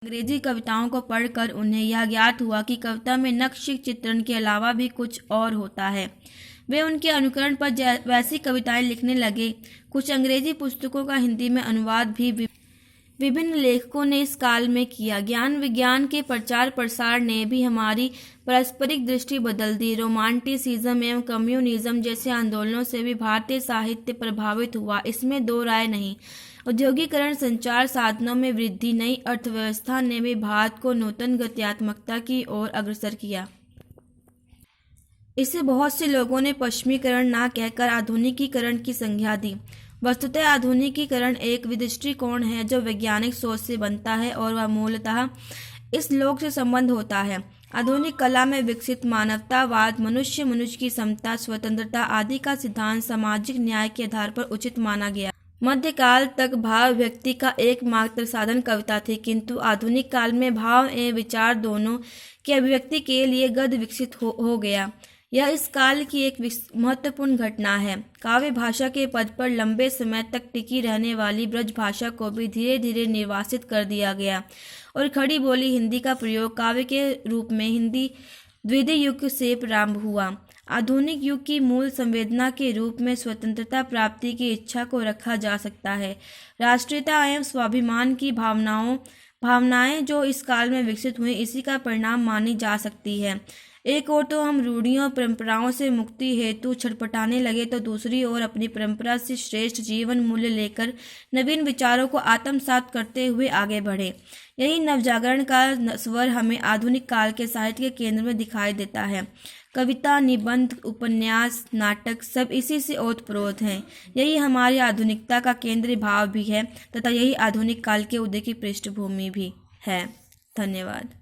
अंग्रेजी कविताओं को पढ़कर उन्हें यह ज्ञात हुआ कि कविता में नक्श चित्रण के अलावा भी कुछ और होता है। वे उनके अनुकरण पर वैसी कविताएं लिखने लगे। कुछ अंग्रेजी पुस्तकों का हिंदी में अनुवाद भी विभिन्न लेखकों ने इस काल में किया। ज्ञान विज्ञान के प्रचार प्रसार ने भी हमारी पारस्परिक दृष्टि बदल दी। रोमांटिसिज्म एवं कम्युनिज्म जैसे आंदोलनों से भी भारतीय साहित्य प्रभावित हुआ, इसमें दो राय नहीं। औद्योगिकरण, संचार साधनों में वृद्धि, नई अर्थव्यवस्था ने भी भारत को नूतन गत्यात्मकता की ओर अग्रसर किया। इसे बहुत से लोगों ने पश्चिमीकरण ना कहकर आधुनिकीकरण की संज्ञा दी। वस्तुतः आधुनिकीकरण एक दृष्टिकोण है जो वैज्ञानिक सोच से बनता है और वह मूलतः इस लोक से संबंध होता है। आधुनिक कला में विकसित मानवतावाद मनुष्य की समता, स्वतंत्रता आदि का सिद्धांत सामाजिक न्याय के आधार पर उचित माना गया। मध्यकाल तक भाव व्यक्ति का एकमात्र साधन कविता थी, किंतु आधुनिक काल में भाव एवं विचार दोनों की अभिव्यक्ति के लिए गद्य विकसित हो गया। यह इस काल की एक महत्वपूर्ण घटना है। काव्य भाषा के पद पर लंबे समय तक टिकी रहने वाली ब्रज भाषा को भी धीरे धीरे निर्वासित कर दिया गया और खड़ी बोली हिंदी का प्रयोग काव्य के रूप में हिंदी द्वितीय युग से प्रारंभ हुआ। आधुनिक युग की मूल संवेदना के रूप में स्वतंत्रता प्राप्ति की इच्छा को रखा जा सकता है। राष्ट्रीयता एवं स्वाभिमान की भावनाएं जो इस काल में विकसित हुई, इसी का परिणाम मानी जा सकती है। एक ओर तो हम रूढ़ियों परंपराओं से मुक्ति हेतु छटपटाने लगे, तो दूसरी ओर अपनी परंपरा से श्रेष्ठ जीवन मूल्य लेकर नवीन विचारों को आत्मसात करते हुए आगे बढ़े। यही नवजागरण का स्वर हमें आधुनिक काल के साहित्य के केंद्र में दिखाई देता है। कविता, निबंध, उपन्यास, नाटक सब इसी से ओतप्रोत हैं। यही हमारी आधुनिकता का केंद्रीय भाव भी है तथा यही आधुनिक काल के उदय की पृष्ठभूमि भी है। धन्यवाद।